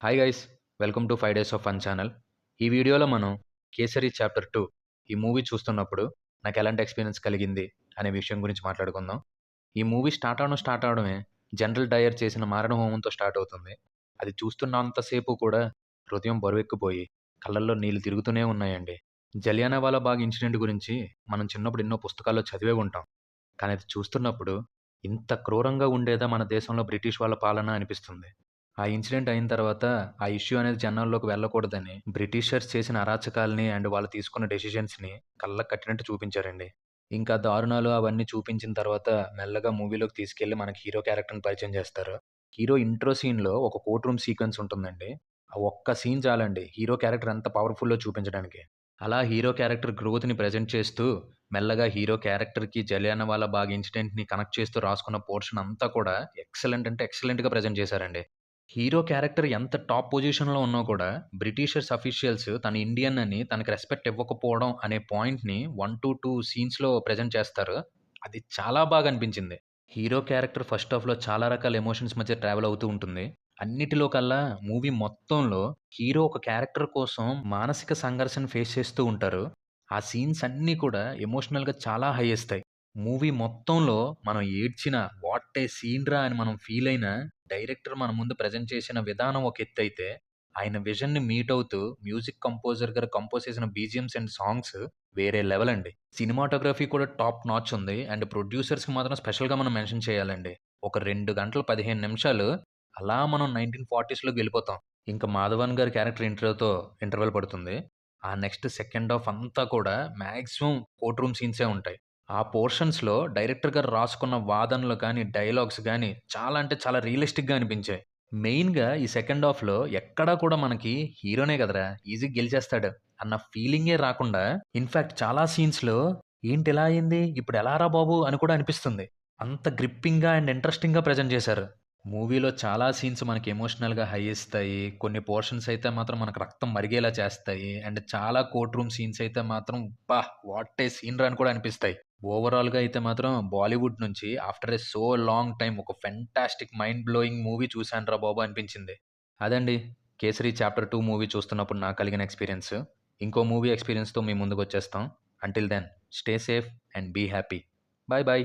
Hi guys, welcome to 5 days of fun channel. ఈ వీడియోలో మనం 'కేసరి చాప్టర్ 2' ఈ మూవీ చూస్తున్నప్పుడు నాకు ఎలాంటి ఎక్స్పీరియన్స్ కలిగింది అనే విషయం గురించి మాట్లాడుకుందాం. ఈ మూవీ స్టార్ట్ అవ్వడమే జనరల్ డయర్ చేసిన మారణ హోమంతో స్టార్ట్ అవుతుంది. అది చూస్తున్నంతసేపు కూడా హృదయం బరువెక్కిపోయి కళ్ళల్లో నీళ్లు తిరుగుతూనే ఉన్నాయండి. జలియానావాలా బాగ్ ఇన్సిడెంట్ గురించి మనం చిన్నప్పుడు ఎన్నో పుస్తకాల్లో చదివే ఉంటాం. కానీ అది చూస్తున్నప్పుడు ఇంత క్రూరంగా ఉండేదా మన దేశంలో బ్రిటిష్ వాళ్ళ పాలన అనిపిస్తుంది. ఆ ఇన్సిడెంట్ అయిన తర్వాత ఆ ఇష్యూ అనేది జనాల్లోకి వెళ్ళకూడదని బ్రిటిషర్స్ చేసిన అరాచకాల్ని అండ్ వాళ్ళు తీసుకున్న డెసిషన్స్‌ని కళ్ళకి కట్టినట్టు చూపించారండి. ఇంకా దారుణాలు అవన్నీ చూపించిన తర్వాత మెల్లగా మూవీలోకి తీసుకెళ్ళి మనకి హీరో క్యారెక్టర్‌ని పరిచయం చేస్తారు. హీరో ఇంట్రో సీన్‌లో ఒక కోర్ట్ రూమ్ సీక్వెన్స్ ఉంటుందండి. ఆ ఒక్క సీన్ చాలండి హీరో క్యారెక్టర్ ఎంత పవర్‌ఫుల్లో చూపించడానికి. అలా హీరో క్యారెక్టర్ గ్రోత్‌ని ప్రెజెంట్ చేస్తూ మెల్లగా హీరో క్యారెక్టర్‌కి జలియానావాలా బాగ్ ఇన్సిడెంట్‌ని కనెక్ట్ చేస్తూ రాసుకున్న పోర్షన్ అంతా కూడా ఎక్సలెంట్ అంటే ఎక్సలెంట్‌గా ప్రెజెంట్ చేశారండి. హీరో క్యారెక్టర్ ఎంత టాప్ పొజిషన్‌లో ఉన్నా కూడా, బ్రిటిషర్స్ అఫీషియల్స్ తను ఇండియన్ అని తనకి రెస్పెక్ట్ ఇవ్వకపోవడం అనే పాయింట్‌ని 1-2 సీన్స్‌లో ప్రెజెంట్ చేస్తారు. అది చాలా బాగా అనిపించింది. హీరో క్యారెక్టర్ ఫస్ట్ హాఫ్‌లో చాలా రకాల ఎమోషన్స్ మధ్య ట్రావెల్ అవుతూ ఉంటుంది. అన్నిటిలో కల్లా మూవీ మొత్తంలో హీరో ఒక క్యారెక్టర్ కోసం మానసిక సంఘర్షణ ఫేస్ చేస్తూ ఉంటారు. ఆ సీన్స్ అన్నీ కూడా ఎమోషనల్‌గా చాలా హైయ్యెస్తాయి. మూవీ మొత్తంలో మనం ఏడ్చిన వాట్ ఏ సీన్‌రా అని మనం ఫీల్ అయిన డైరెక్టర్ మన ముందు ప్రెజెంట్ చేసిన విధానం ఒక ఎత్తైతే, ఆయన విజన్‌ని మీట్ అవుతూ మ్యూజిక్ కంపోజర్ గారు కంపోజ్ చేసిన బీజీఎమ్స్ అండ్ సాంగ్స్ వేరే లెవెల్ అండి. సినిమాటోగ్రఫీ కూడా టాప్ నాచ్ ఉంది. అండ్ ప్రొడ్యూసర్స్‌కి మాత్రం స్పెషల్‌గా మనం మెన్షన్ చేయాలండి. ఒక 2 గంటలు 15 నిమిషాలు అలా మనం 1940స్‌లోకి వెళ్ళిపోతాం. ఇంక మాధవన్ గారి క్యారెక్టర్ ఇంట్రోతో ఇంటర్వెల్ పడుతుంది. ఆ నెక్స్ట్ సెకండ్ హాఫ్ అంతా కూడా మాక్సిమం కోర్ట్ రూమ్ సీన్సే ఉంటాయి. ఆ పోర్షన్స్‌లో డైరెక్టర్ గారు రాసుకున్న వాదనలు కానీ, డైలాగ్స్ గానీ చాలా అంటే చాలా రియలిస్టిక్‌గా అనిపించాయి. మెయిన్‌గా ఈ సెకండ్ హాఫ్‌లో ఎక్కడా కూడా మనకి హీరోనే కదరా! ఈజీగా గెలిచేస్తాడు అన్న ఫీలింగే రాకుండా ఇన్‌ఫాక్ట్ చాలా సీన్స్‌లో ఏంటి ఇలా అయింది? ఇప్పుడు ఎలారా బాబు! అని కూడా అనిపిస్తుంది. అంత గ్రిప్పింగ్‌గా అండ్ ఇంట్రెస్టింగ్‌గా ప్రెజెంట్ చేశారు. మూవీలో చాలా సీన్స్ మనకి ఎమోషనల్‌గా హై ఇస్తాయి. కొన్ని పోర్షన్స్ అయితే మాత్రం మనకు రక్తం మరిగేలా చేస్తాయి. అండ్ చాలా కోర్ట్ రూమ్ సీన్స్ అయితే మాత్రం అబ్బా! వాట్ ఏ సీన్‌రా అని కూడా అనిపిస్తాయి. ఓవరాల్‌గా అయితే మాత్రం బాలీవుడ్ నుంచి after a so long time ఒక ఫెంటాస్టిక్ మైండ్ బ్లోయింగ్ మూవీ చూశానురా బాబు అనిపించింది. అదండి 'కేసరి చాప్టర్ 2' మూవీ చూస్తున్నప్పుడు నాకు కలిగిన ఎక్స్‌పీరియన్స్. ఇంకో మూవీ ఎక్స్‌పీరియన్స్‌తో మీ ముందుకొచ్చేస్తాం. Until then stay safe and be happy. Bye by.